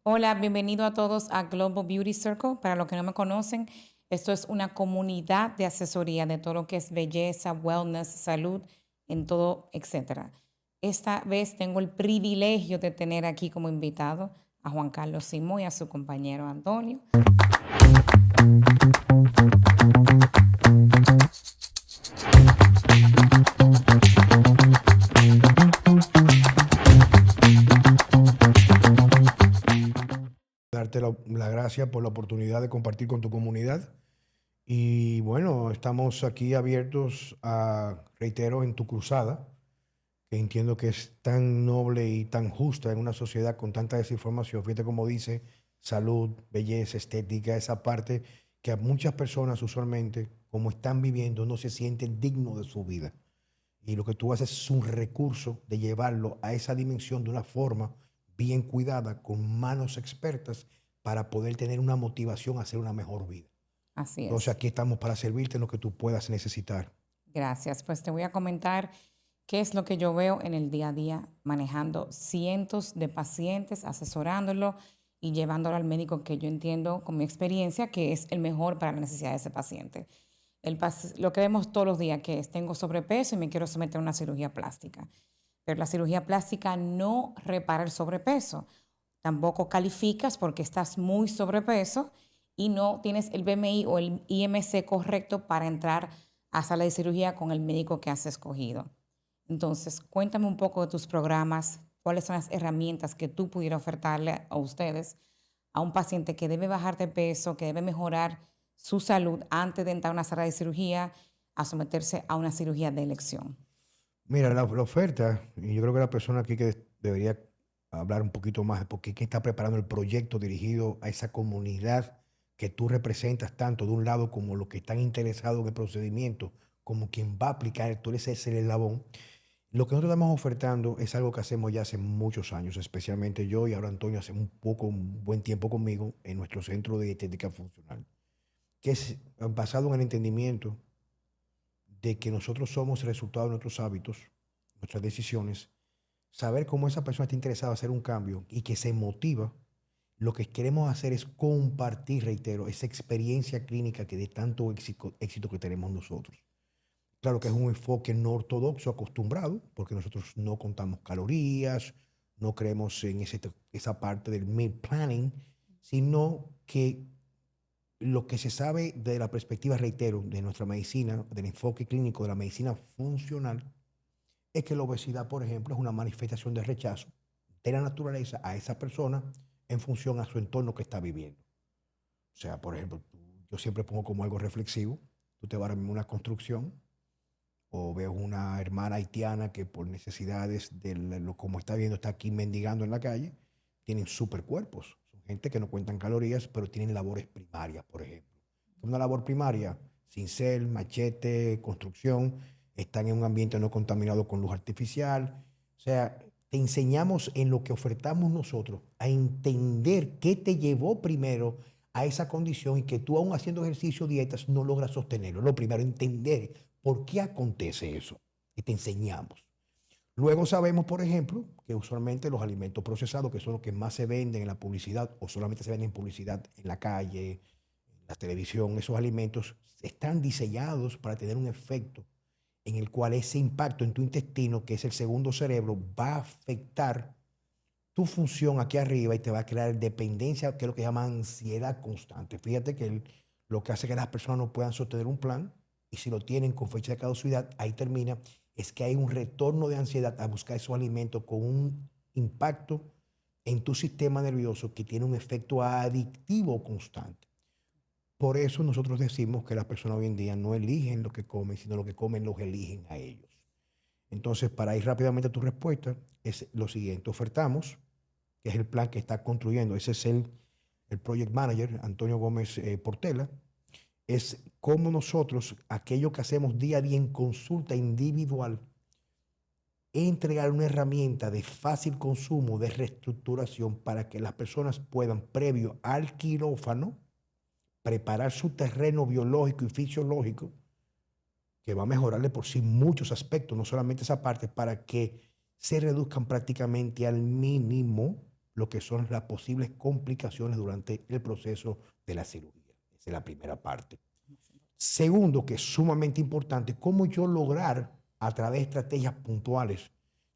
Hola, bienvenido a todos a Global Beauty Circle. Para los que no me conocen, esto es una comunidad de asesoría de todo lo que es belleza, wellness, salud, en todo, etcétera. Esta vez tengo el privilegio de tener aquí como invitado a Juan Carlos Simón y a su compañero Antonio. Darte la gracia por la oportunidad de compartir con tu comunidad. Y bueno, estamos aquí abiertos a, reitero, en tu cruzada, que entiendo que es tan noble y tan justa en una sociedad con tanta desinformación. Fíjate cómo dice salud, belleza, estética, esa parte que a muchas personas usualmente, como están viviendo, no se sienten dignos de su vida. Y lo que tú haces es un recurso de llevarlo a esa dimensión de una forma bien cuidada, con manos expertas, para poder tener una motivación a hacer una mejor vida. Así Entonces es. aquí estamos para servirte en lo que tú puedas necesitar. Gracias. Pues te voy a comentar qué es lo que yo veo en el día a día manejando cientos de pacientes, asesorándolo y llevándolo al médico que yo entiendo con mi experiencia que es el mejor para la necesidad de ese paciente. Lo que vemos todos los días que es tengo sobrepeso y me quiero someter a una cirugía plástica. Pero la cirugía plástica no repara el sobrepeso. Tampoco calificas porque estás muy sobrepeso y no tienes el BMI o el IMC correcto para entrar a sala de cirugía con el médico que has escogido. Entonces, cuéntame un poco de tus programas, cuáles son las herramientas que tú pudieras ofertarle a ustedes a un paciente que debe bajar de peso, que debe mejorar su salud antes de entrar a una sala de cirugía, a someterse a una cirugía de elección. Mira, la oferta, y yo creo que la persona aquí que debería hablar un poquito más de por qué está preparando el proyecto dirigido a esa comunidad que tú representas tanto de un lado como los que están interesados en el procedimiento, como quien va a aplicar, tú eres ese eslabón. Lo que nosotros estamos ofertando es algo que hacemos ya hace muchos años, especialmente yo y ahora Antonio hace un buen tiempo conmigo en nuestro centro de dietética funcional, que es basado en el entendimiento de que nosotros somos el resultado de nuestros hábitos, nuestras decisiones, saber cómo esa persona está interesada en hacer un cambio y que se motiva. Lo que queremos hacer es compartir, reitero, esa experiencia clínica que de tanto éxito que tenemos nosotros. Claro que es un enfoque no ortodoxo acostumbrado, porque nosotros no contamos calorías, no creemos en esa parte del meal planning, sino que lo que se sabe de la perspectiva, reitero, de nuestra medicina, del enfoque clínico de la medicina funcional, es que la obesidad, por ejemplo, es una manifestación de rechazo de la naturaleza a esa persona en función a su entorno que está viviendo. O sea, por ejemplo, yo siempre pongo como algo reflexivo, tú te vas a una construcción o veo una hermana haitiana que por necesidades de como está viendo, está aquí mendigando en la calle, tienen supercuerpos. Son gente que no cuentan calorías, pero tienen labores primarias, por ejemplo. Una labor primaria, cincel, machete, construcción, están en un ambiente no contaminado con luz artificial. O sea, te enseñamos en lo que ofertamos nosotros a entender qué te llevó primero a esa condición y que tú aún haciendo ejercicio, dietas, no logras sostenerlo. Lo primero, entender por qué acontece eso. Y te enseñamos. Luego sabemos, por ejemplo, que usualmente los alimentos procesados, que son los que más se venden en la publicidad o solamente se venden en publicidad en la calle, en la televisión, esos alimentos están diseñados para tener un efecto en el cual ese impacto en tu intestino, que es el segundo cerebro, va a afectar tu función aquí arriba y te va a crear dependencia, que es lo que llama ansiedad constante. Fíjate que lo que hace que las personas no puedan sostener un plan, y si lo tienen con fecha de caducidad, ahí termina, es que hay un retorno de ansiedad a buscar esos alimentos con un impacto en tu sistema nervioso que tiene un efecto adictivo constante. Por eso nosotros decimos que las personas hoy en día no eligen lo que comen, sino lo que comen los eligen a ellos. Entonces, para ir rápidamente a tu respuesta, es lo siguiente. Ofertamos, que es el plan que está construyendo, ese es el Project Manager, Antonio Gómez Portela, es cómo nosotros, aquello que hacemos día a día en consulta individual, entregar una herramienta de fácil consumo, de reestructuración, para que las personas puedan, previo al quirófano, preparar su terreno biológico y fisiológico, que va a mejorarle por sí muchos aspectos, no solamente esa parte, para que se reduzcan prácticamente al mínimo lo que son las posibles complicaciones durante el proceso de la cirugía. Esa es la primera parte. Segundo, que es sumamente importante, cómo yo lograr a través de estrategias puntuales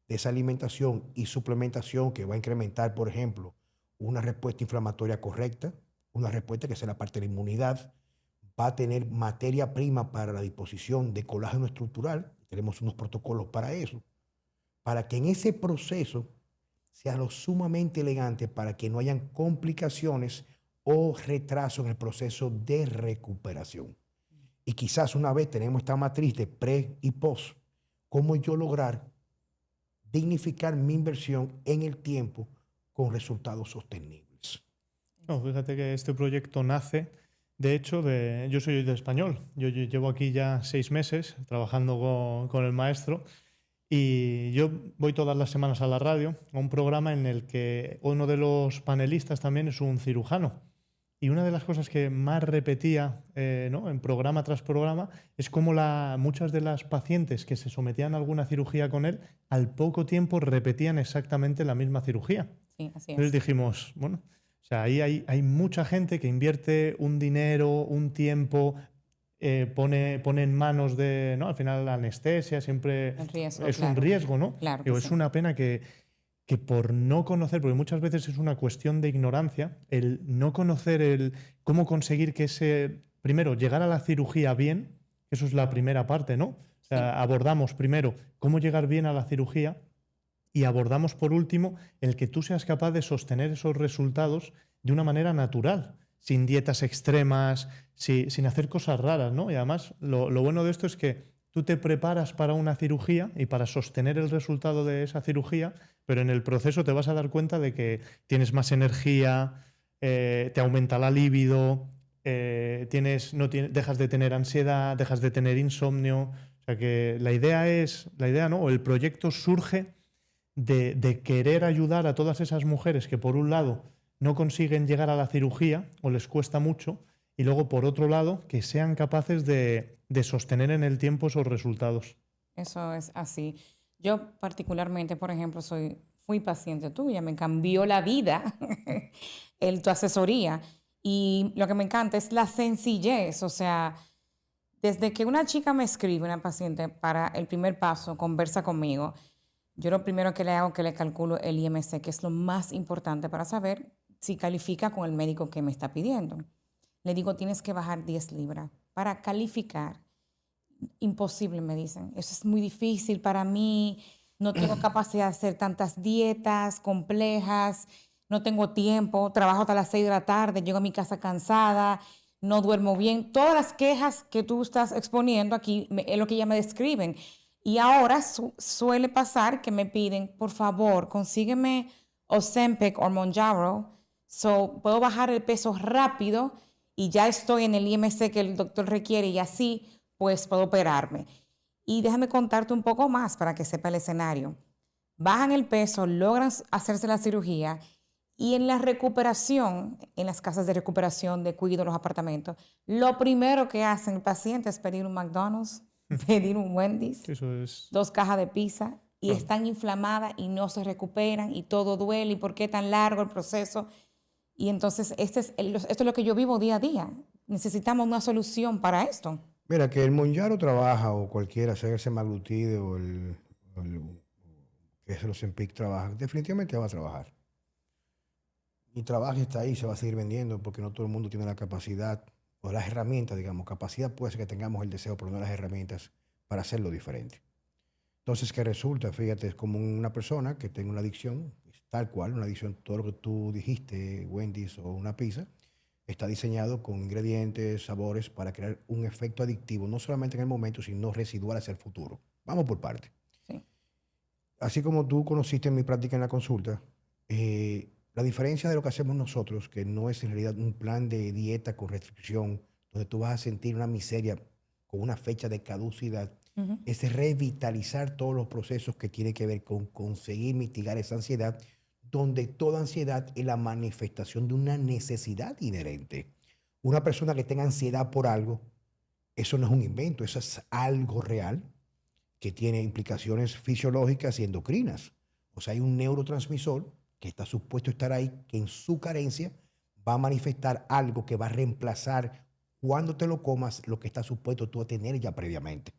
de esa alimentación y suplementación que va a incrementar, por ejemplo, una respuesta inflamatoria correcta, una respuesta que sea la parte de la inmunidad, va a tener materia prima para la disposición de colágeno estructural, tenemos unos protocolos para eso, para que en ese proceso sea lo sumamente elegante para que no hayan complicaciones o retraso en el proceso de recuperación. Y quizás una vez tenemos esta matriz de pre y post, ¿cómo yo lograr dignificar mi inversión en el tiempo con resultados sostenibles? No, fíjate que este proyecto nace, de hecho, yo soy de español. Yo llevo aquí ya 6 meses trabajando con el maestro y yo voy todas las semanas a la radio a un programa en el que uno de los panelistas también es un cirujano. Y una de las cosas que más repetía ¿no? en programa tras programa es cómo muchas de las pacientes que se sometían a alguna cirugía con él, al poco tiempo repetían exactamente la misma cirugía. Sí, así Entonces es. dijimos, bueno, o sea, ahí hay mucha gente que invierte un dinero, un tiempo, pone en manos de, ¿no? Al final la anestesia siempre El riesgo, es un claro. riesgo, ¿no? Claro que Digo, sí. es una pena que por no conocer, porque muchas veces es una cuestión de ignorancia, el no conocer cómo conseguir que primero, llegar a la cirugía bien, eso es la primera parte, ¿no? O sea, abordamos primero cómo llegar bien a la cirugía y abordamos por último el que tú seas capaz de sostener esos resultados de una manera natural, sin dietas extremas, sin hacer cosas raras, ¿no? Y además lo bueno de esto es que tú te preparas para una cirugía y para sostener el resultado de esa cirugía, pero en el proceso te vas a dar cuenta de que tienes más energía, te aumenta la libido, dejas de tener ansiedad, dejas de tener insomnio. O sea que la idea, ¿no? O el proyecto surge de querer ayudar a todas esas mujeres que por un lado no consiguen llegar a la cirugía o les cuesta mucho, y luego por otro lado que sean capaces de sostener en el tiempo esos resultados. Eso es así. Yo particularmente, por ejemplo, fui paciente tuya, me cambió la vida tu asesoría. Y lo que me encanta es la sencillez, o sea, desde que una chica me escribe, una paciente, para el primer paso, conversa conmigo, yo lo primero que le hago es que le calculo el IMC, que es lo más importante para saber si califica con el médico que me está pidiendo. Le digo, tienes que bajar 10 libras para calificar. Imposible, me dicen. Eso es muy difícil para mí. No tengo capacidad de hacer tantas dietas complejas. No tengo tiempo. Trabajo hasta las 6 de la tarde. Llego a mi casa cansada. No duermo bien. Todas las quejas que tú estás exponiendo aquí es lo que ya me describen. Y ahora suele pasar que me piden, por favor, consígueme Ozempic o Mounjaro, puedo bajar el peso rápido y ya estoy en el IMC que el doctor requiere y así pues puedo operarme. Y déjame contarte un poco más para que sepa el escenario. Bajan el peso, logran hacerse la cirugía y en la recuperación, en las casas de recuperación, de cuidado, los apartamentos, lo primero que hacen el paciente es pedir un McDonald's, pedir un Wendy's, Eso es... 2 cajas de pizza y Claro. están inflamadas y no se recuperan y todo duele y por qué tan largo el proceso. Y entonces esto es lo que yo vivo día a día. Necesitamos una solución para esto. Mira, que el Mounjaro trabaja o cualquiera, sea el semaglutide o que es el Ozempic trabaja, definitivamente va a trabajar. Y trabaja y está ahí, se va a seguir vendiendo porque no todo el mundo tiene la capacidad o las herramientas, digamos. Capacidad puede ser que tengamos el deseo, pero no las herramientas para hacerlo diferente. Entonces, ¿qué resulta? Fíjate, es como una persona que tiene una adicción, es tal cual, una adicción, todo lo que tú dijiste, Wendy's o una pizza, está diseñado con ingredientes, sabores para crear un efecto adictivo, no solamente en el momento, sino residual hacia el futuro. Vamos por parte. Sí. Así como tú conociste en mi práctica en la consulta, la diferencia de lo que hacemos nosotros, que no es en realidad un plan de dieta con restricción, donde tú vas a sentir una miseria con una fecha de caducidad, es revitalizar todos los procesos que tienen que ver con conseguir mitigar esa ansiedad, donde toda ansiedad es la manifestación de una necesidad inherente. Una persona que tenga ansiedad por algo, eso no es un invento, eso es algo real que tiene implicaciones fisiológicas y endocrinas. O sea, hay un neurotransmisor que está supuesto estar ahí, que en su carencia va a manifestar algo que va a reemplazar cuando te lo comas lo que está supuesto tú a tener ya previamente.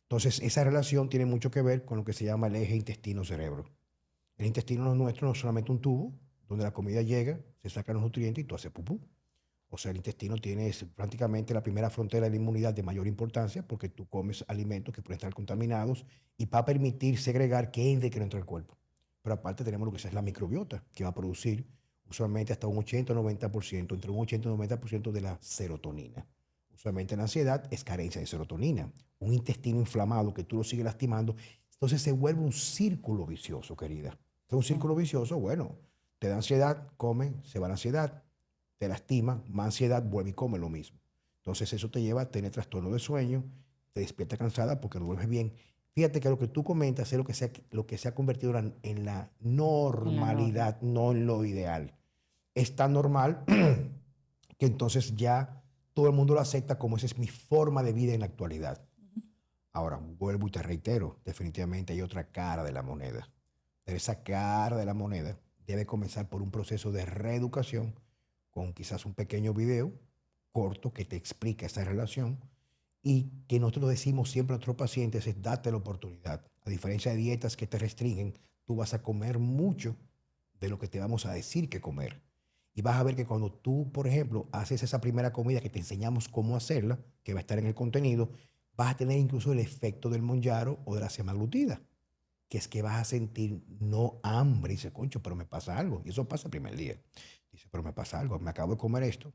Entonces, esa relación tiene mucho que ver con lo que se llama el eje intestino-cerebro. El intestino nuestro no es solamente un tubo donde la comida llega, se sacan los nutrientes y tú haces pupú. O sea, el intestino es prácticamente la primera frontera de la inmunidad de mayor importancia porque tú comes alimentos que pueden estar contaminados y va a permitir segregar qué entre y qué no entra al cuerpo. Pero aparte tenemos lo que es la microbiota, que va a producir usualmente hasta un 80 o 90%, entre un 80 y un 90% de la serotonina. Usualmente la ansiedad es carencia de serotonina. Un intestino inflamado que tú lo sigues lastimando, entonces se vuelve un círculo vicioso, querida. Es un círculo vicioso, bueno, te da ansiedad, come, se va la ansiedad, te lastima, más ansiedad, vuelve y come lo mismo. Entonces eso te lleva a tener trastorno de sueño, te despierta cansada porque no duermes bien. Fíjate que lo que tú comentas es lo que se ha convertido en la En la norma. normalidad, no en lo ideal. Es tan normal que entonces ya todo el mundo lo acepta como esa es mi forma de vida en la actualidad. Ahora, vuelvo y te reitero, definitivamente hay otra cara de la moneda. Pero esa cara de la moneda debe comenzar por un proceso de reeducación con quizás un pequeño video corto que te explica esa relación y que nosotros decimos siempre a nuestros pacientes es date la oportunidad. A diferencia de dietas que te restringen, tú vas a comer mucho de lo que te vamos a decir que comer. Y vas a ver que cuando tú, por ejemplo, haces esa primera comida que te enseñamos cómo hacerla, que va a estar en el contenido, vas a tener incluso el efecto del Monjaro o de la semaglutida, que es que vas a sentir no hambre. Y dice, concho, pero me pasa algo. Y eso pasa el primer día. Dice, pero me pasa algo. Me acabo de comer esto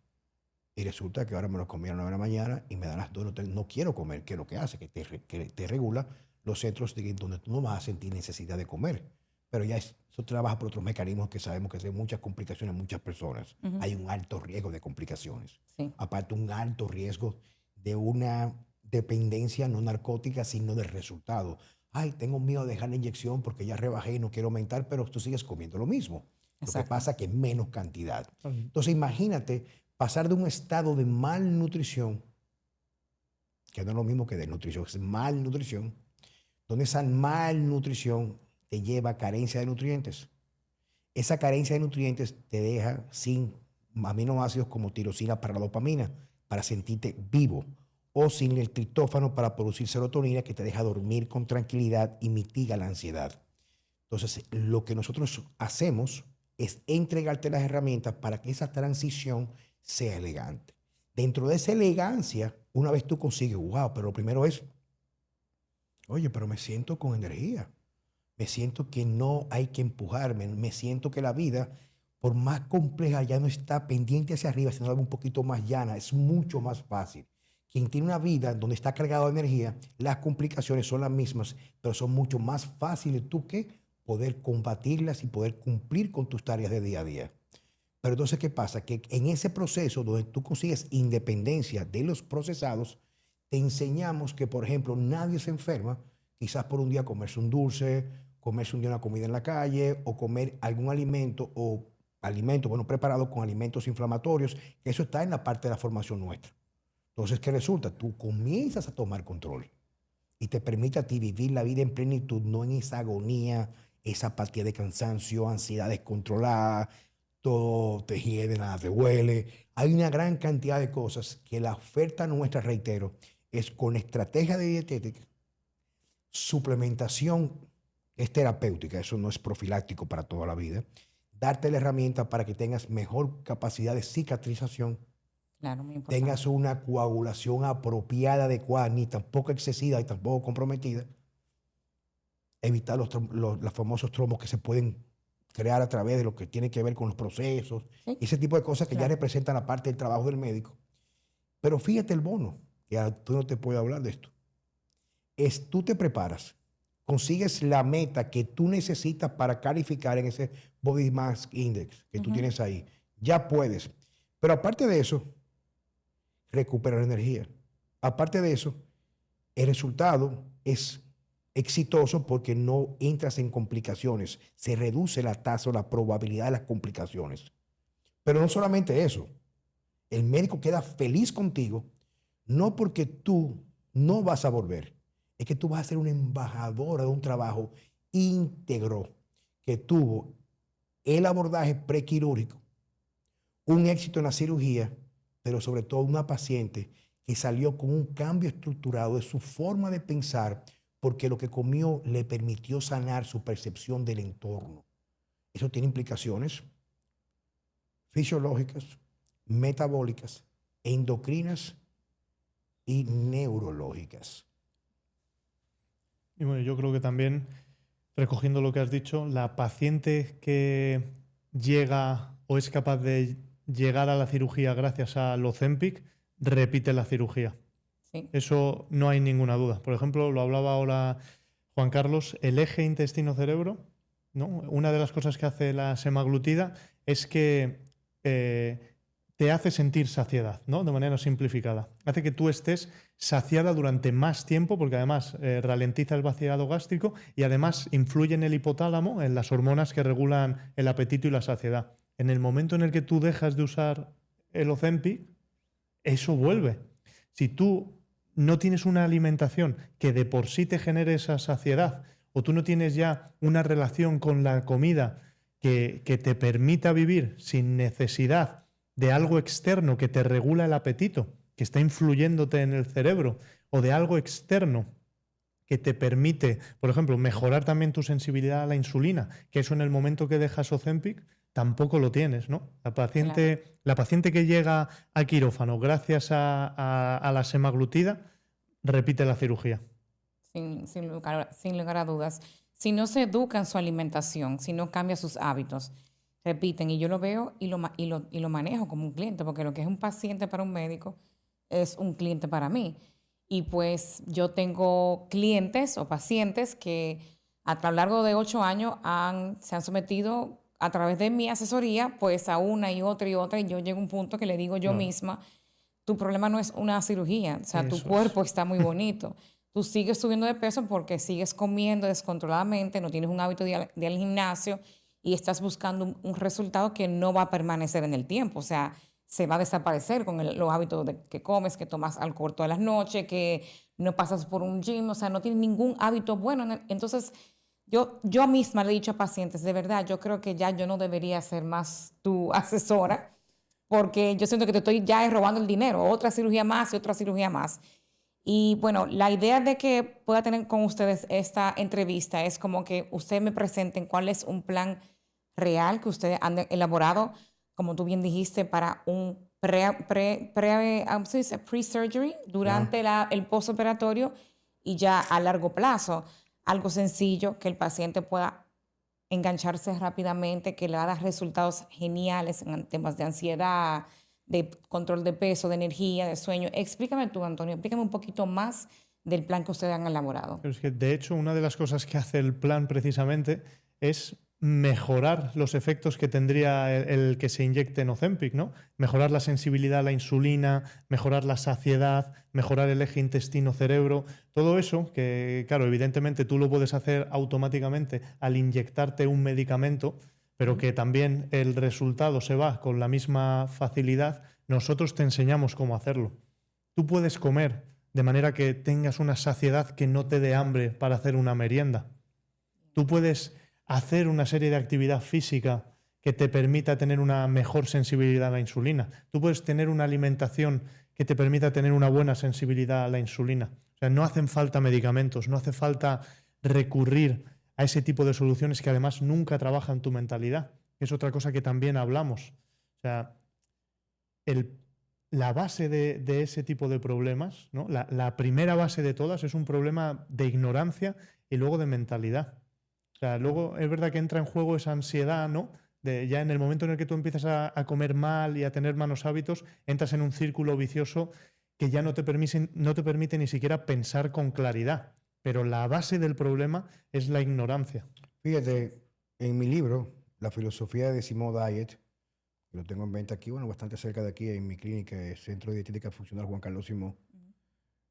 y resulta que ahora me lo comí a las 9 de la mañana y me dan las 2, no quiero comer. ¿Qué es lo que hace? Que te regula los centros donde tú no vas a sentir necesidad de comer. Pero ya eso trabaja por otros mecanismos que sabemos que hay muchas complicaciones en muchas personas. Ujú. Hay un alto riesgo de complicaciones. Sí, Aparte, un alto riesgo de una dependencia no narcótica, sino del resultado. Ay, tengo miedo de dejar la inyección porque ya rebajé y no quiero aumentar, pero tú sigues comiendo lo mismo. Lo que exacto. pasa es que menos cantidad. Ujú. Entonces, imagínate pasar de un estado de malnutrición, que no es lo mismo que desnutrición, es malnutrición, donde esa malnutrición te lleva a carencia de nutrientes. Esa carencia de nutrientes te deja sin aminoácidos como tirosina para la dopamina, para sentirte vivo, o sin el triptófano para producir serotonina que te deja dormir con tranquilidad y mitiga la ansiedad. Entonces, lo que nosotros hacemos es entregarte las herramientas para que esa transición sea elegante. Dentro de esa elegancia, una vez tú consigues, wow, pero lo primero es, oye, pero me siento con energía. Me siento que no hay que empujarme. Me siento que la vida, por más compleja, ya no está pendiente hacia arriba, sino algo un poquito más llana. Es mucho más fácil. Quien tiene una vida donde está cargado de energía, las complicaciones son las mismas, pero son mucho más fáciles tú que poder combatirlas y poder cumplir con tus tareas de día a día. Pero entonces, ¿qué pasa? Que en ese proceso donde tú consigues independencia de los procesados, te enseñamos que, por ejemplo, nadie se enferma, quizás por un día comerse un dulce, comerse un día una comida en la calle o comer algún alimento o alimento, bueno, preparado con alimentos inflamatorios, que eso está en la parte de la formación nuestra. Entonces, ¿qué resulta? Tú comienzas a tomar control y te permite a ti vivir la vida en plenitud, no en esa agonía, esa apatía de cansancio, ansiedad descontrolada, todo te hiede, nada te huele. Hay una gran cantidad de cosas que la oferta nuestra, reitero, es con estrategia de dietética, suplementación es terapéutica, eso no es profiláctico para toda la vida, darte la herramienta para que tengas mejor capacidad de cicatrización, Claro, muy tengas importante. una coagulación apropiada, adecuada, ni tampoco excesiva y tampoco comprometida, evitar los famosos trombos que se pueden crear a través de lo que tiene que ver con los procesos, Sí, ese tipo de cosas que ya claro. representan la parte del trabajo del médico. Pero fíjate el bono, que tú no te puedo hablar de esto. Es tú te preparas, consigues la meta que tú necesitas para calificar en ese Body Mass Index que tú Ujú. tienes ahí. Ya puedes. Pero aparte de eso, recuperar energía. Aparte de eso, el resultado es exitoso porque no entras en complicaciones. Se reduce la tasa o la probabilidad de las complicaciones. Pero no solamente eso. El médico queda feliz contigo, no porque tú no vas a volver, es que tú vas a ser una embajadora de un trabajo íntegro que tuvo el abordaje prequirúrgico, un éxito en la cirugía, pero sobre todo una paciente que salió con un cambio estructurado de su forma de pensar porque lo que comió le permitió sanar su percepción del entorno. Eso tiene implicaciones fisiológicas, metabólicas, endocrinas y neurológicas. Y bueno, yo creo que también, recogiendo lo que has dicho, la paciente que llega o es capaz de llegar a la cirugía gracias al Ozempic, repite la cirugía. Sí. Eso no hay ninguna duda. Por ejemplo, lo hablaba ahora Juan Carlos, el eje intestino-cerebro, ¿no? Una de las cosas que hace la semaglutida es que te hace sentir saciedad, ¿no? De manera simplificada. Hace que tú estés saciada durante más tiempo porque además ralentiza el vaciado gástrico y además influye en el hipotálamo, en las hormonas que regulan el apetito y la saciedad. En el momento en el que tú dejas de usar el Ozempic, eso vuelve. Si tú no tienes una alimentación que de por sí te genere esa saciedad o tú no tienes ya una relación con la comida que te permita vivir sin necesidad de algo externo que te regula el apetito, que está influyéndote en el cerebro, o de algo externo que te permite, por ejemplo, mejorar también tu sensibilidad a la insulina, que eso en el momento que dejas Ozempic tampoco lo tienes, ¿no? La paciente que llega al quirófano gracias a la semaglutida repite la cirugía. Sin lugar a dudas. Si no se educa en su alimentación, si no cambia sus hábitos, repiten. Y yo lo veo y lo manejo como un cliente, porque lo que es un paciente para un médico es un cliente para mí. Y pues yo tengo clientes o pacientes que a lo largo de 8 años se han sometido a través de mi asesoría, pues a una y otra, y yo llego a un punto que le digo yo misma, tu problema no es una cirugía, o sea, tu cuerpo está muy bonito. Tú sigues subiendo de peso porque sigues comiendo descontroladamente, no tienes un hábito de ir al gimnasio y estás buscando un resultado que no va a permanecer en el tiempo. O sea, se va a desaparecer con los hábitos que comes, que tomas alcohol todas las noches, que no pasas por un gym, o sea, no tienes ningún hábito bueno. Entonces, yo misma le he dicho a pacientes, de verdad, yo creo que ya yo no debería ser más tu asesora, porque yo siento que te estoy ya robando el dinero, otra cirugía más y otra cirugía más. Y bueno, la idea de que pueda tener con ustedes esta entrevista es como que ustedes me presenten cuál es un plan real que ustedes han elaborado, como tú bien dijiste, para un pre-surgery, durante el postoperatorio y ya a largo plazo. Algo sencillo que el paciente pueda engancharse rápidamente, que le va a dar resultados geniales en temas de ansiedad, de control de peso, de energía, de sueño. Explícame tú, Antonio, explícame un poquito más del plan que ustedes han elaborado. Pero es que, de hecho, una de las cosas que hace el plan precisamente es mejorar los efectos que tendría el que se inyecte en Ozempic, ¿no? Mejorar la sensibilidad a la insulina, mejorar la saciedad, mejorar el eje intestino-cerebro, todo eso que, claro, evidentemente tú lo puedes hacer automáticamente al inyectarte un medicamento, pero que también el resultado se va con la misma facilidad. Nosotros te enseñamos cómo hacerlo. Tú puedes comer de manera que tengas una saciedad que no te dé hambre para hacer una merienda. Tú puedes hacer una serie de actividad física que te permita tener una mejor sensibilidad a la insulina. Tú puedes tener una alimentación que te permita tener una buena sensibilidad a la insulina. O sea, no hacen falta medicamentos, no hace falta recurrir a ese tipo de soluciones que además nunca trabajan tu mentalidad. Es otra cosa que también hablamos. O sea, la base de ese tipo de problemas, ¿no? La primera base de todas es un problema de ignorancia y luego de mentalidad. O sea, luego es verdad que entra en juego esa ansiedad, ¿no? Ya en el momento en el que tú empiezas a comer mal y a tener malos hábitos, entras en un círculo vicioso que ya no te permite ni siquiera pensar con claridad. Pero la base del problema es la ignorancia. Fíjate, en mi libro, La filosofía de Simón Diet, lo tengo en venta aquí, bueno, bastante cerca de aquí, en mi clínica, Centro de Dietética Funcional Juan Carlos Simón,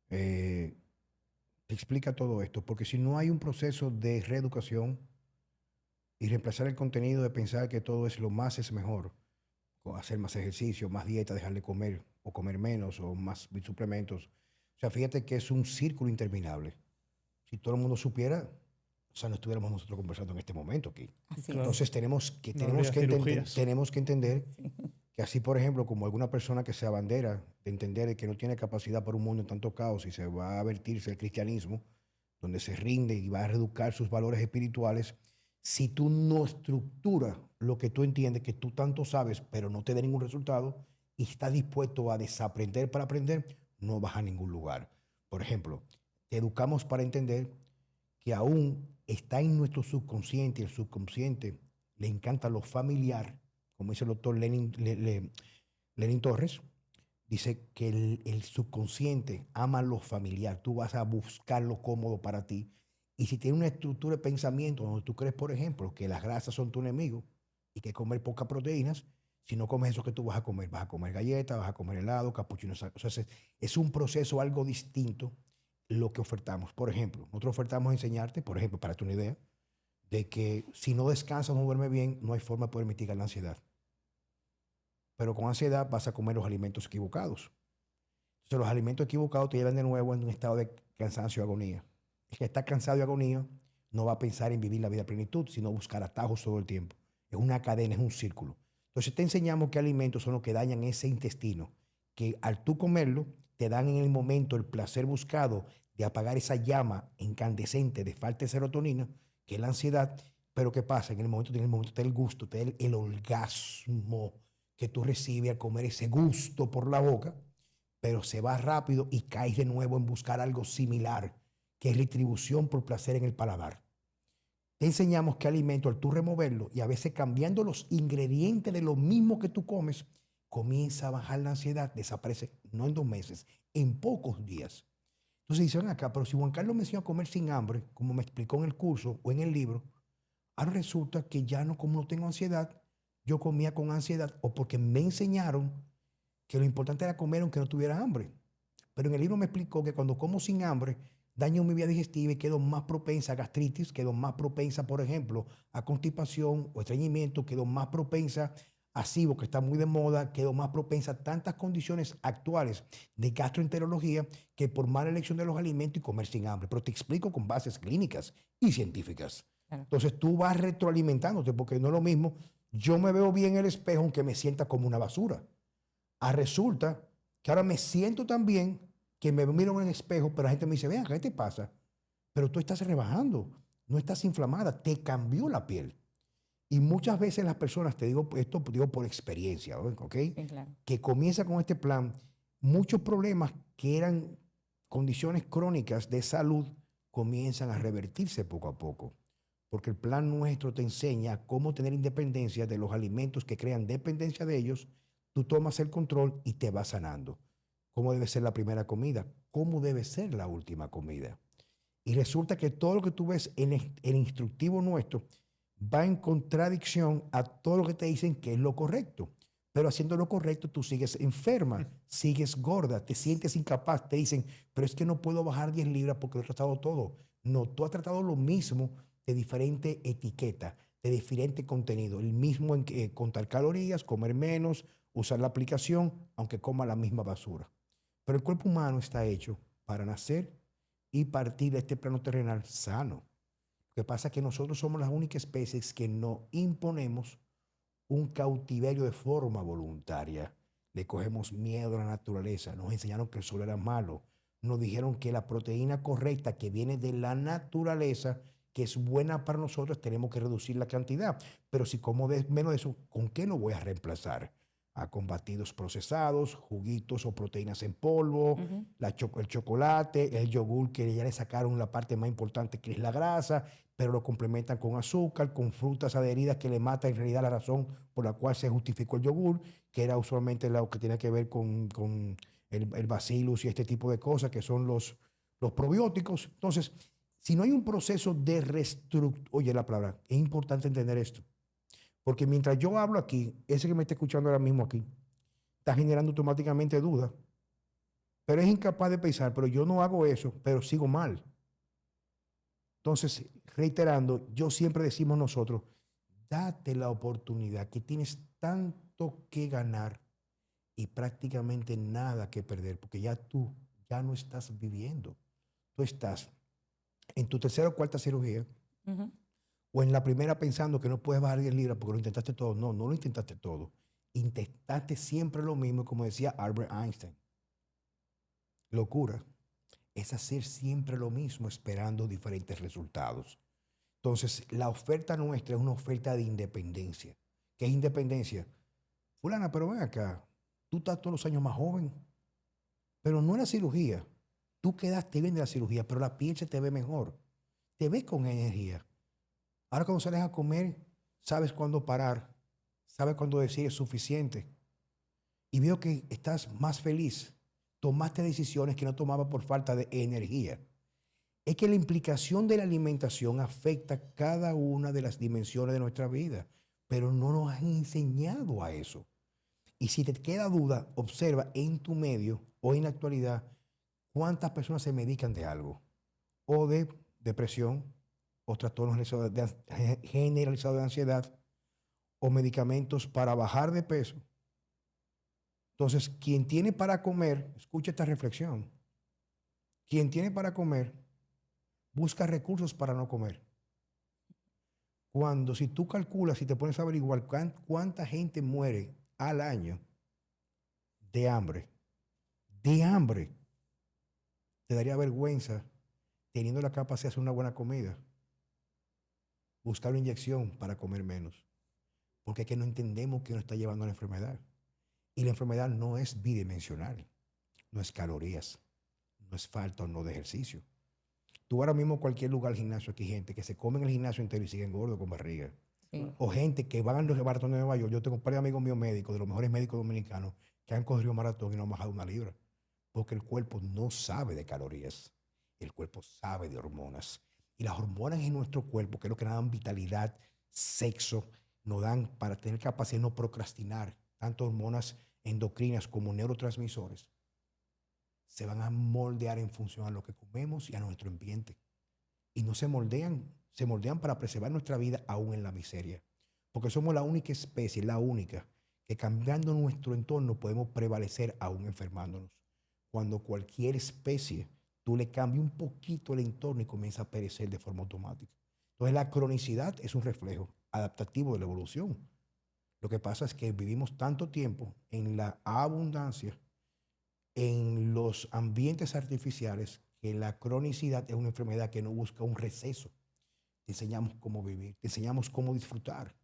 te explica todo esto, porque si no hay un proceso de reeducación y reemplazar el contenido de pensar que todo es lo más es mejor, o hacer más ejercicio, más dieta, dejar de comer o comer menos o más suplementos, o sea, fíjate que es un círculo interminable. Si todo el mundo supiera, o sea, no estuviéramos nosotros conversando en este momento aquí. Así Claro. es. Entonces No habría cirugías. tenemos que entender que así, por ejemplo, como alguna persona que se abandera de entender que no tiene capacidad para un mundo en tanto caos y se va a vertirse al cristianismo, donde se rinde y va a reeducar sus valores espirituales, si tú no estructuras lo que tú entiendes, que tú tanto sabes, pero no te da ningún resultado, y estás dispuesto a desaprender para aprender, no vas a ningún lugar. Por ejemplo, te educamos para entender que aún está en nuestro subconsciente, y el subconsciente le encanta lo familiar, como dice el doctor Lenin Torres, dice que el subconsciente ama lo familiar, tú vas a buscar lo cómodo para ti. Y si tienes una estructura de pensamiento donde tú crees, por ejemplo, que las grasas son tu enemigo y que comer pocas proteínas, si no comes eso que tú vas a comer galletas, vas a comer helado, capuchino. O sea, es un proceso algo distinto lo que ofertamos. Por ejemplo, nosotros ofertamos enseñarte, por ejemplo, para darte una idea, de que si no descansas, no duermes bien, no hay forma de poder mitigar la ansiedad. Pero con ansiedad vas a comer los alimentos equivocados. Entonces los alimentos equivocados te llevan de nuevo en un estado de cansancio y agonía. El que está cansado y agonía no va a pensar en vivir la vida a plenitud, sino buscar atajos todo el tiempo. Es una cadena, es un círculo. Entonces te enseñamos qué alimentos son los que dañan ese intestino, que al tú comerlo te dan en el momento el placer buscado de apagar esa llama incandescente de falta de serotonina, que es la ansiedad. Pero ¿qué pasa? En el momento te da el gusto, te da el orgasmo que tú recibes al comer ese gusto por la boca, pero se va rápido y caes de nuevo en buscar algo similar, que es retribución por placer en el paladar. Te enseñamos qué alimento, al tú removerlo y a veces cambiando los ingredientes de lo mismo que tú comes, comienza a bajar la ansiedad, desaparece, no en 2 meses, en pocos días. Entonces dicen acá, pero si Juan Carlos me enseñó a comer sin hambre, como me explicó en el curso o en el libro, ahora resulta que ya no, como no tengo ansiedad, yo comía con ansiedad o porque me enseñaron que lo importante era comer aunque no tuviera hambre. Pero en el libro me explicó que cuando como sin hambre, daño mi vía digestiva y quedo más propensa a gastritis, quedo más propensa, por ejemplo, a constipación o estreñimiento, quedo más propensa a SIBO, que está muy de moda, quedo más propensa a tantas condiciones actuales de gastroenterología que por mala elección de los alimentos y comer sin hambre. Pero te explico con bases clínicas y científicas. Claro. Entonces tú vas retroalimentándote porque no es lo mismo. Yo me veo bien en el espejo aunque me sienta como una basura. Resulta que ahora me siento tan bien que me miro en el espejo, pero la gente me dice, vea, ¿qué te pasa? Pero tú estás rebajando, no estás inflamada, te cambió la piel. Y muchas veces las personas, te digo esto digo por experiencia, ¿ok? Sí, claro. Que comienza con este plan, muchos problemas que eran condiciones crónicas de salud comienzan a revertirse poco a poco. Porque el plan nuestro te enseña cómo tener independencia de los alimentos que crean dependencia de ellos. Tú tomas el control y te vas sanando. ¿Cómo debe ser la primera comida? ¿Cómo debe ser la última comida? Y resulta que todo lo que tú ves en el instructivo nuestro va en contradicción a todo lo que te dicen que es lo correcto. Pero haciendo lo correcto tú sigues enferma, sigues gorda, te sientes incapaz. Te dicen, pero es que no puedo bajar 10 libras porque lo he tratado todo. No, tú has tratado lo mismo de diferente etiqueta, de diferente contenido. El mismo en contar calorías, comer menos, usar la aplicación, aunque coma la misma basura. Pero el cuerpo humano está hecho para nacer y partir de este plano terrenal sano. Lo que pasa es que nosotros somos las únicas especies que no imponemos un cautiverio de forma voluntaria. Le cogemos miedo a la naturaleza. Nos enseñaron que el sol era malo. Nos dijeron que la proteína correcta que viene de la naturaleza, que es buena para nosotros, tenemos que reducir la cantidad. Pero si como menos de eso, ¿con qué lo voy a reemplazar? A combatidos procesados, juguitos o proteínas en polvo, el chocolate, el yogur, que ya le sacaron la parte más importante que es la grasa, pero lo complementan con azúcar, con frutas adheridas que le matan en realidad la razón por la cual se justificó el yogur, que era usualmente lo que tenía que ver con el bacillus y este tipo de cosas, que son los probióticos. Entonces, si no hay un proceso de reestructuración, oye la palabra, es importante entender esto. Porque mientras yo hablo aquí, ese que me está escuchando ahora mismo aquí, está generando automáticamente dudas. Pero es incapaz de pensar, pero yo no hago eso, pero sigo mal. Entonces, reiterando, yo siempre decimos nosotros, date la oportunidad, que tienes tanto que ganar y prácticamente nada que perder, porque ya tú ya no estás viviendo. Tú estás en tu tercera o cuarta cirugía, Ujú. O en la primera pensando que no puedes bajar 10 libras porque lo intentaste todo. No, no lo intentaste todo. Intentaste siempre lo mismo, como decía Albert Einstein. Locura es hacer siempre lo mismo esperando diferentes resultados. Entonces, la oferta nuestra es una oferta de independencia. ¿Qué es independencia? Fulana, pero ven acá, tú estás todos los años más joven, pero no en la cirugía. Tú quedaste bien de la cirugía, pero la piel se te ve mejor. Te ves con energía. Ahora cuando sales a comer, sabes cuándo parar, sabes cuándo decir es suficiente. Y veo que estás más feliz. Tomaste decisiones que no tomabas por falta de energía. Es que la implicación de la alimentación afecta cada una de las dimensiones de nuestra vida, pero no nos han enseñado a eso. Y si te queda duda, observa en tu medio o en la actualidad cuántas personas se medican de algo, o de depresión, o trastornos generalizados de ansiedad, o medicamentos para bajar de peso. Entonces, quien tiene para comer, escucha esta reflexión, quien tiene para comer, busca recursos para no comer. Cuando si tú calculas, si te pones a averiguar cuánta gente muere al año de hambre, te daría vergüenza teniendo la capacidad de hacer una buena comida, buscar una inyección para comer menos. Porque es que no entendemos qué nos está llevando a la enfermedad. Y la enfermedad no es bidimensional, no es calorías, no es falta o no de ejercicio. Tú ahora mismo en cualquier lugar al gimnasio, aquí hay gente que se come en el gimnasio entero y siguen gordos con barriga. Sí. O gente que van a los maratones de Nueva York. Yo tengo un par de amigos míos médicos, de los mejores médicos dominicanos, que han corrido maratón y no han bajado 1 libra. Porque el cuerpo no sabe de calorías. El cuerpo sabe de hormonas. Y las hormonas en nuestro cuerpo, que es lo que nos dan vitalidad, sexo, nos dan para tener capacidad de no procrastinar, tanto hormonas endocrinas como neurotransmisores, se van a moldear en función a lo que comemos y a nuestro ambiente. Y no se moldean para preservar nuestra vida aún en la miseria. Porque somos la única especie, la única, que cambiando nuestro entorno podemos prevalecer aún enfermándonos. Cuando cualquier especie, tú le cambias un poquito el entorno y comienza a perecer de forma automática. Entonces la cronicidad es un reflejo adaptativo de la evolución. Lo que pasa es que vivimos tanto tiempo en la abundancia, en los ambientes artificiales, que la cronicidad es una enfermedad que no busca un receso. Te enseñamos cómo vivir, te enseñamos cómo disfrutar,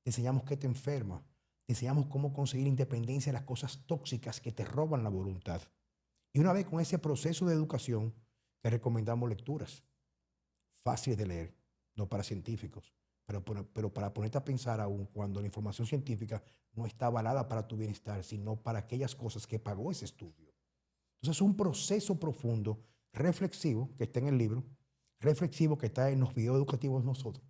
te enseñamos qué te enferma, te enseñamos cómo conseguir independencia de las cosas tóxicas que te roban la voluntad. Y una vez con ese proceso de educación, te recomendamos lecturas fáciles de leer, no para científicos, pero para ponerte a pensar aún cuando la información científica no está avalada para tu bienestar, sino para aquellas cosas que pagó ese estudio. Entonces es un proceso profundo, reflexivo, que está en el libro, reflexivo que está en los videos educativos de nosotros.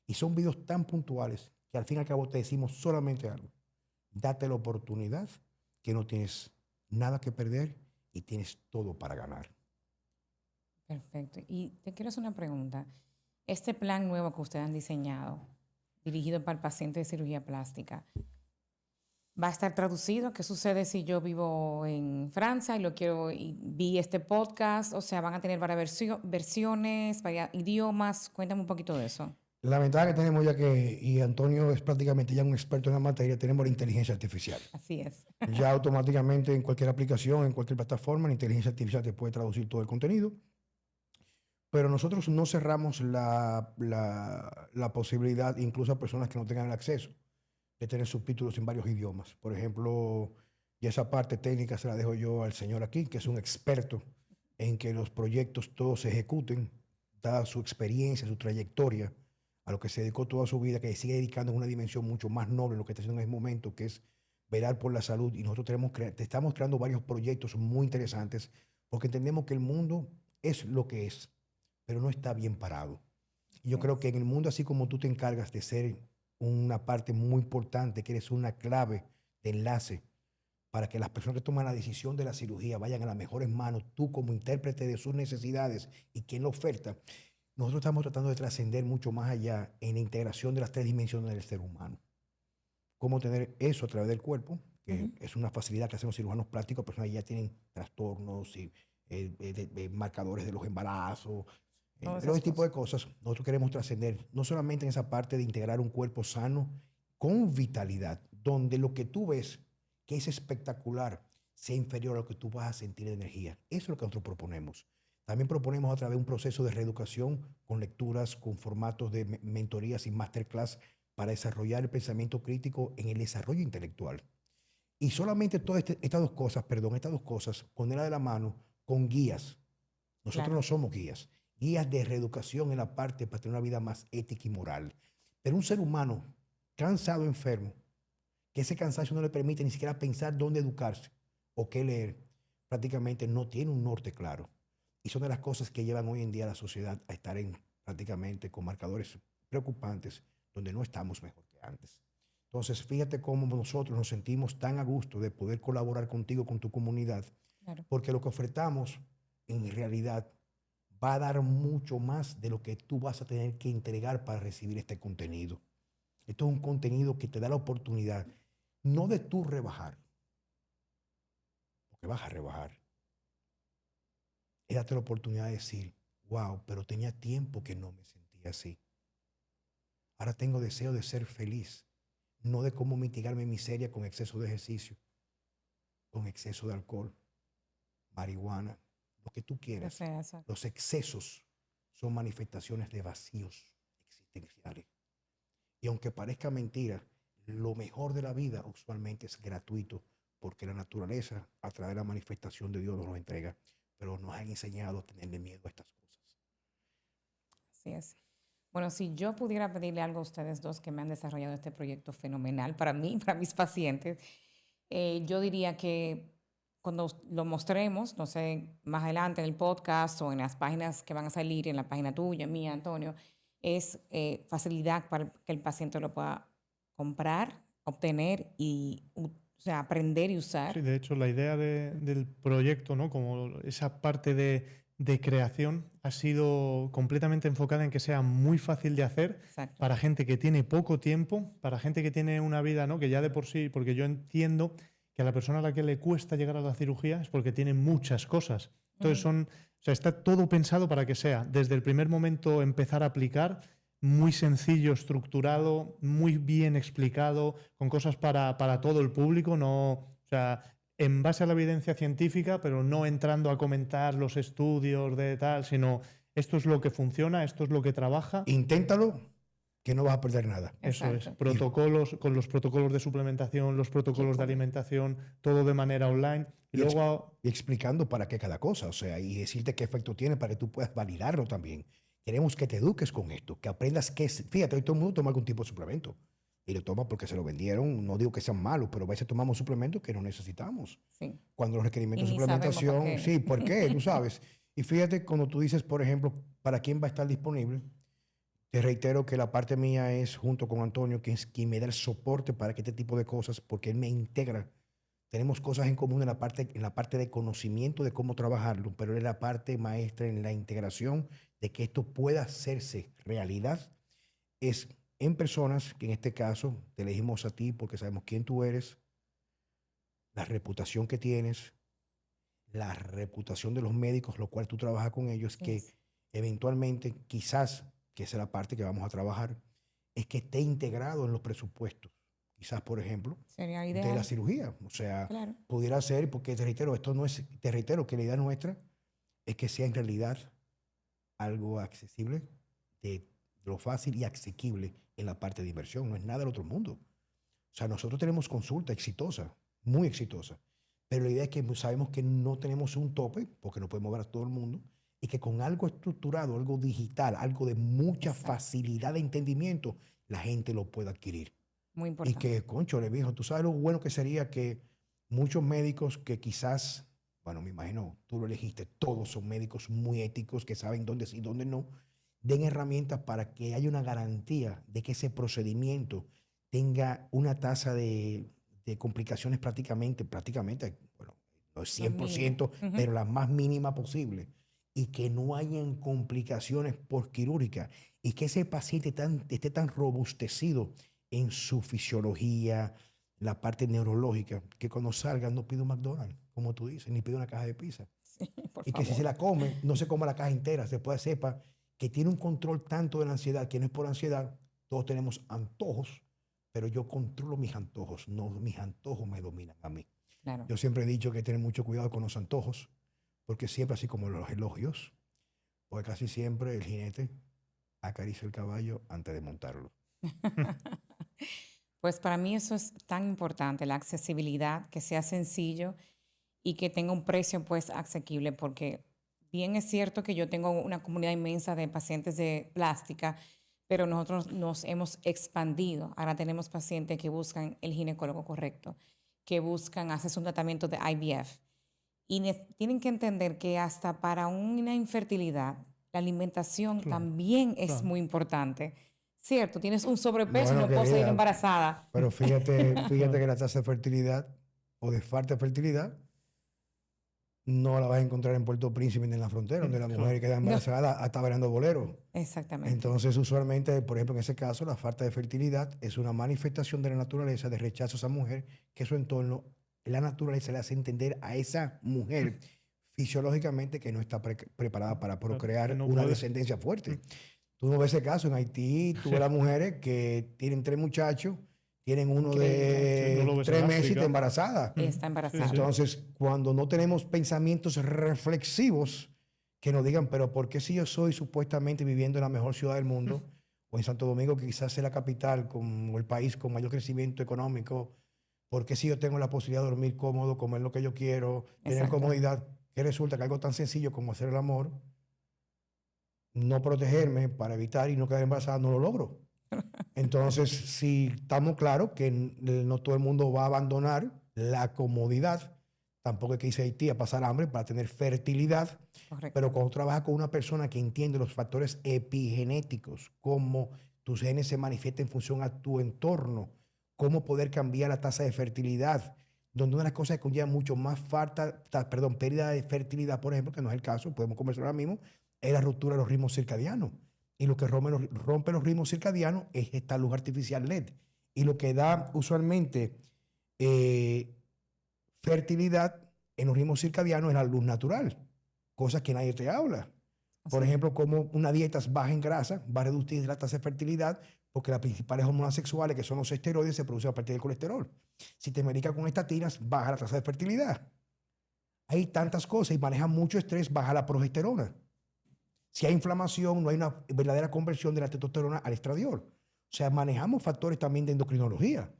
Y son videos tan puntuales que al fin y al cabo te decimos solamente algo. Date la oportunidad que no tienes nada que perder y tienes todo para ganar. Perfecto. Y te quiero hacer una pregunta. Este plan nuevo que ustedes han diseñado, dirigido para el paciente de cirugía plástica, ¿va a estar traducido? ¿Qué sucede si yo vivo en Francia y vi este podcast? O sea, ¿van a tener varias versiones, varios idiomas? Cuéntame un poquito de eso. La ventaja que tenemos ya y Antonio es prácticamente ya un experto en la materia, tenemos la inteligencia artificial. Así es. Ya automáticamente en cualquier aplicación, en cualquier plataforma, la inteligencia artificial te puede traducir todo el contenido. Pero nosotros no cerramos la posibilidad, incluso a personas que no tengan el acceso, de tener subtítulos en varios idiomas. Por ejemplo, y esa parte técnica se la dejo yo al señor aquí, que es un experto en que los proyectos todos se ejecuten, dada su experiencia, su trayectoria, a lo que se dedicó toda su vida, que sigue dedicando en una dimensión mucho más noble en lo que está haciendo en este momento, que es velar por la salud. Y nosotros estamos creando varios proyectos muy interesantes, porque entendemos que el mundo es lo que es, pero no está bien parado. Y yo creo que en el mundo, así como tú te encargas de ser una parte muy importante, que eres una clave de enlace para que las personas que toman la decisión de la cirugía vayan a las mejores manos, tú como intérprete de sus necesidades y quien lo oferta, nosotros estamos tratando de trascender mucho más allá en la integración de las 3 dimensiones del ser humano. Cómo tener eso a través del cuerpo, que es una facilidad que hacen los cirujanos plásticos, personas que ya tienen trastornos y marcadores de los embarazos, Todas Pero esas este tipo de cosas. cosas nosotros queremos trascender, no solamente en esa parte de integrar un cuerpo sano con vitalidad, donde lo que tú ves que es espectacular sea inferior a lo que tú vas a sentir de energía. Eso es lo que nosotros proponemos. También proponemos a través de un proceso de reeducación con lecturas, con formatos de mentorías y masterclass para desarrollar el pensamiento crítico en el desarrollo intelectual. Y solamente todas estas dos cosas, ponerla de la mano con guías. Nosotros no Claro, somos guías, guías de reeducación en la parte para tener una vida más ética y moral. Pero un ser humano cansado, enfermo, que ese cansancio no le permite ni siquiera pensar dónde educarse o qué leer, prácticamente no tiene un norte claro. Y son de las cosas que llevan hoy en día a la sociedad a estar prácticamente con marcadores preocupantes donde no estamos mejor que antes. Entonces, fíjate cómo nosotros nos sentimos tan a gusto de poder colaborar contigo, con tu comunidad, claro. porque lo que ofertamos en realidad va a dar mucho más de lo que tú vas a tener que entregar para recibir este contenido. Esto es un contenido que te da la oportunidad, no de tú rebajar, porque vas a rebajar, es darte la oportunidad de decir, wow, pero tenía tiempo que no me sentía así. Ahora tengo deseo de ser feliz, no de cómo mitigar mi miseria con exceso de ejercicio, con exceso de alcohol, marihuana, lo que tú Que quieras. sea eso. Los excesos son manifestaciones de vacíos existenciales. Y aunque parezca mentira, lo mejor de la vida usualmente es gratuito, porque la naturaleza, a través de la manifestación de Dios, nos lo entrega. Pero nos han enseñado a tenerle miedo a estas cosas. Así es. Bueno, si yo pudiera pedirle algo a ustedes dos que me han desarrollado este proyecto fenomenal para mí, para mis pacientes, yo diría que cuando lo mostremos, no sé, más adelante en el podcast o en las páginas que van a salir, en la página tuya, mía, Antonio, es facilidad para que el paciente lo pueda comprar, obtener y, o sea, aprender y Sí, usar. de hecho, la idea del proyecto, ¿no? Como esa parte de creación, ha sido completamente enfocada en que sea muy fácil de hacer Exacto. para gente que tiene poco tiempo, para gente que tiene una vida, ¿no? Que ya de por sí, porque yo entiendo que a la persona a la que le cuesta llegar a la cirugía es porque tiene muchas cosas. Entonces Ujú. o sea, está todo pensado para que sea desde el primer momento empezar a aplicar, muy sencillo, estructurado, muy bien explicado, con cosas para todo el público, no, o sea, en base a la evidencia científica, pero no entrando a comentar los estudios de tal, sino esto es lo que funciona, esto es lo que trabaja. Inténtalo, que no vas a perder nada. Eso es, Exacto. Y, protocolos, con los protocolos de suplementación, los ¿Qué protocolos de comer? alimentación, todo de manera online. Y y, ex- luego, y explicando para qué cada cosa, o sea, y decirte qué efecto tiene para que tú puedas validarlo también. Queremos que te eduques con esto, que aprendas qué es. Fíjate, hoy todo el mundo toma algún tipo de suplemento y lo toma porque se lo vendieron. No digo que sean malos, pero a veces tomamos suplementos que no necesitamos. Sí. Cuando los Y requerimientos de ni sabemos para suplementación, qué. sí, ¿por qué? Tú sabes. Y fíjate, cuando tú dices, por ejemplo, para quién va a estar disponible, te reitero que la parte mía es junto con Antonio, que es quien me da el soporte para que este tipo de cosas, porque él me integra. Tenemos cosas en común en la parte de conocimiento de cómo trabajarlo, pero él es la parte maestra en la integración de que esto pueda hacerse realidad. Es en personas que en este caso te elegimos a ti porque sabemos quién tú eres, la reputación que tienes, la reputación de los médicos, lo cual tú trabajas con ellos, Así que es. eventualmente, quizás, que esa es la parte que vamos a trabajar, es que esté integrado en los presupuestos. Quizás, por ejemplo, Sería de la ideal. cirugía. O sea, Claro. pudiera ser, porque te reitero, esto no es, te reitero que la idea nuestra es que sea en realidad algo accesible, de lo fácil y asequible en la parte de inversión. No es nada del otro mundo. O sea, nosotros tenemos consulta exitosa, muy exitosa, pero la idea es que sabemos que no tenemos un tope, porque no podemos ver a todo el mundo, y que con algo estructurado, algo digital, algo de mucha Exacto. facilidad de entendimiento, la gente lo pueda adquirir. Muy Y importante. que, conchole, viejo, tú sabes lo bueno que sería que muchos médicos que quizás, bueno, me imagino, tú lo elegiste, todos son médicos muy éticos que saben dónde sí y dónde no, den herramientas para que haya una garantía de que ese procedimiento tenga una tasa de complicaciones prácticamente, bueno, no es Lo mínimo. 100%, Ujú. pero la más mínima posible. Y que no hayan complicaciones postquirúrgicas y que ese paciente esté tan robustecido en su fisiología, la parte neurológica, que cuando salga no pide un McDonald's, como tú dices, ni pide una caja de pizza. Sí, por Y que si se favor. la come, no se coma la caja entera, se puede sepa que tiene un control tanto de la ansiedad, que no es por ansiedad, todos tenemos antojos, pero yo controlo mis antojos, no mis antojos me dominan a mí. Claro. Yo siempre he dicho que hay que tener mucho cuidado con los antojos, porque siempre, así como los elogios, pues casi siempre el jinete acaricia el caballo antes de montarlo. Pues para mí eso es tan importante, la accesibilidad, que sea sencillo y que tenga un precio pues asequible, porque bien es cierto que yo tengo una comunidad inmensa de pacientes de plástica, pero nosotros nos hemos expandido. Ahora tenemos pacientes que buscan el ginecólogo correcto, que buscan hacerse un tratamiento de IVF. Y tienen que entender que hasta para una infertilidad, la alimentación Claro, también es claro. muy importante. Cierto, tienes un sobrepeso y Bueno, no puedo seguir querida, embarazada. pero fíjate que la tasa de fertilidad o de falta de fertilidad no la vas a encontrar en Puerto Príncipe ni en la frontera, donde la mujer queda No, embarazada hasta bailando bolero. exactamente. Entonces, usualmente, por ejemplo, en ese caso, la falta de fertilidad es una manifestación de la naturaleza de rechazo a esa mujer, que su entorno, la naturaleza le hace entender a esa mujer fisiológicamente que no está preparada para que procrear no una puede. descendencia fuerte. Tú no ves ese caso en Haití, tú ves las mujeres que tienen 3 muchachos, tienen uno Increíble. Sí, no lo de ves 3 en meses y está África. embarazada. Y está embarazada. Sí, sí. Entonces, cuando no tenemos pensamientos reflexivos que nos digan, pero ¿por qué si yo soy supuestamente viviendo en la mejor ciudad del mundo, o en Santo Domingo, que quizás es la capital, o el país con mayor crecimiento económico, por qué si yo tengo la posibilidad de dormir cómodo, comer lo que yo quiero, tener Exacto. comodidad, que resulta que algo tan sencillo como hacer el amor, no protegerme para evitar y no quedar embarazada, no lo logro? Entonces, si estamos claros que no todo el mundo va a abandonar la comodidad, tampoco hay que irse a Haití a pasar hambre para tener fertilidad, Correcto. pero cuando trabajas con una persona que entiende los factores epigenéticos, cómo tus genes se manifiestan en función a tu entorno, cómo poder cambiar la tasa de fertilidad, donde una de las cosas que conlleva mucho más pérdida de fertilidad, por ejemplo, que no es el caso, podemos conversar ahora mismo, es la ruptura de los ritmos circadianos. Y lo que rompe los ritmos circadianos es esta luz artificial LED. Y lo que da usualmente fertilidad en los ritmos circadianos es la luz natural, cosas que nadie te habla. Por Así. ejemplo, como una dieta baja en grasa va a reducir la tasa de fertilidad porque las principales hormonas sexuales, que son los esteroides, se producen a partir del colesterol. Si te medicas con estatinas, baja la tasa de fertilidad. Hay tantas cosas y maneja mucho estrés, baja la progesterona. Si hay inflamación, no hay una verdadera conversión de la testosterona al estradiol. O sea, manejamos factores también de endocrinología.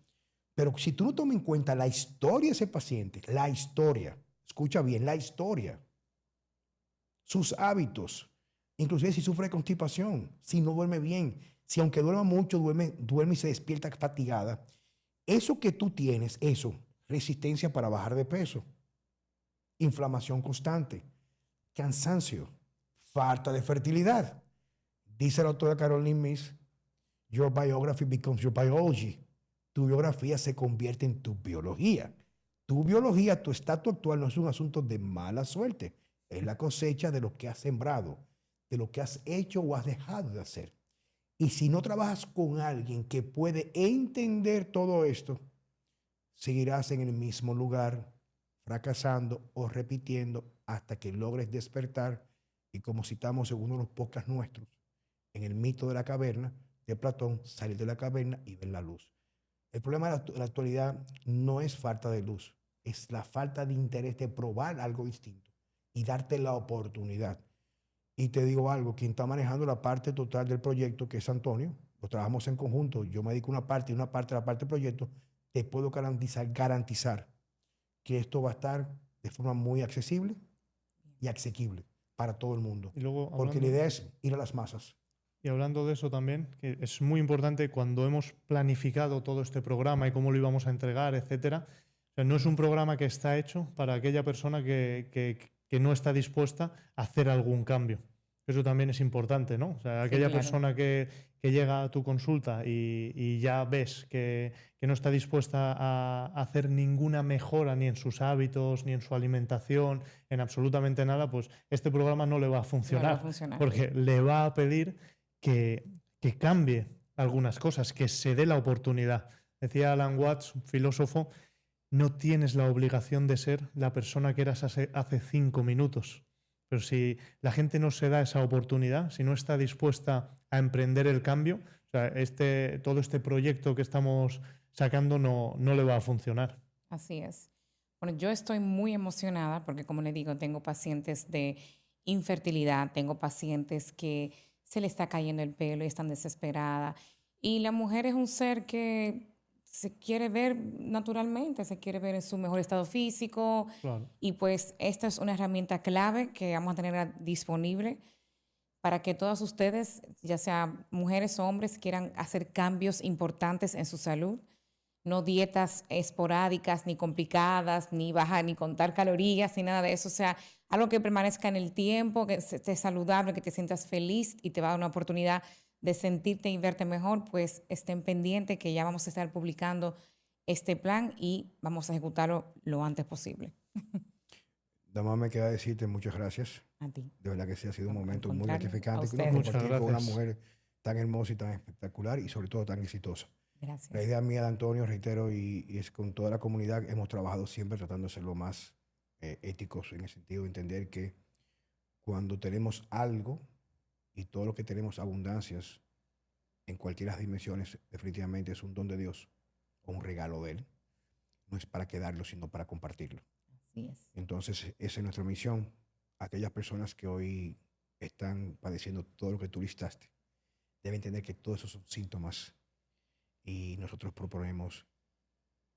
Pero si tú no tomas en cuenta la historia de ese paciente, la historia, escucha bien, la historia, sus hábitos, inclusive si sufre de constipación, si no duerme bien, si aunque duerma mucho, duerme y se despierta fatigada, eso que tú tienes, eso, resistencia para bajar de peso, inflamación constante, cansancio, falta de fertilidad. Dice la doctora Caroline Myss, your biography becomes your biology. Tu biografía se convierte en tu biología. Tu biología, tu estatus actual no es un asunto de mala suerte. Es la cosecha de lo que has sembrado, de lo que has hecho o has dejado de hacer. Y si no trabajas con alguien que puede entender todo esto, seguirás en el mismo lugar, fracasando o repitiendo hasta que logres despertar. Y como citamos en uno de los podcasts nuestros, en el mito de la caverna de Platón, salir de la caverna y ver la luz. El problema de la actualidad no es falta de luz, es la falta de interés de probar algo distinto y darte la oportunidad. Y te digo algo, quien está manejando la parte total del proyecto, que es Antonio, lo trabajamos en conjunto, yo me dedico una parte y una parte de la parte del proyecto, te puedo garantizar que esto va a estar de forma muy accesible y asequible para todo el mundo. Y luego, Porque la idea es ir a las masas. Y hablando de eso también, que es muy importante cuando hemos planificado todo este programa y cómo lo íbamos a entregar, etcétera, o sea, no es un programa que está hecho para aquella persona que no está dispuesta a hacer algún cambio. Eso también es importante, ¿no? O sea, aquella claro. persona que llega a tu consulta y ya ves que no está dispuesta a hacer ninguna mejora ni en sus hábitos, ni en su alimentación, en absolutamente nada, pues este programa no le va a funcionar. No le va a funcionar. Porque le va a pedir que cambie algunas cosas, que se dé la oportunidad. Decía Alan Watts, un filósofo, no tienes la obligación de ser la persona que eras hace 5 minutos. Pero si la gente no se da esa oportunidad, si no está dispuesta a emprender el cambio, o sea, todo este proyecto que estamos sacando no le va a funcionar. Así es. Bueno, yo estoy muy emocionada porque, como le digo, tengo pacientes de infertilidad, tengo pacientes que se le está cayendo el pelo y están desesperadas. Y la mujer es un ser que se quiere ver naturalmente, se quiere ver en su mejor estado físico. Claro. Y pues esta es una herramienta clave que vamos a tener disponible para que todas ustedes, ya sea mujeres o hombres, quieran hacer cambios importantes en su salud. No dietas esporádicas, ni complicadas, ni bajar, ni contar calorías, ni nada de eso. O sea, algo que permanezca en el tiempo, que esté saludable, que te sientas feliz y te va a dar una oportunidad de sentirte y verte mejor. Pues estén pendientes que ya vamos a estar publicando este plan y vamos a ejecutarlo lo antes posible. Nada más me queda decirte muchas gracias. A ti. De verdad que sí ha sido un Al momento muy contrario, a gratificante ustedes. Muchas compartir con una gracias. mujer tan hermosa y tan espectacular y sobre todo tan exitosa. La Gracias. idea mía de Antonio, reitero, y es con toda la comunidad, hemos trabajado siempre tratando de ser lo más éticos en el sentido de entender que cuando tenemos algo y todo lo que tenemos abundancias en cualquiera de las dimensiones, definitivamente es un don de Dios o un regalo de Él. No es para quedarlo, sino para compartirlo. Así es. Entonces, esa es nuestra misión. Aquellas personas que hoy están padeciendo todo lo que tú listaste, deben entender que todos esos son síntomas y nosotros proponemos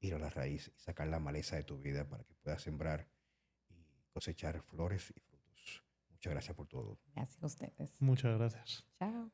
ir a la raíz y sacar la maleza de tu vida para que puedas sembrar y cosechar flores y frutos. Muchas gracias por todo. Gracias a ustedes. Muchas gracias. Chao.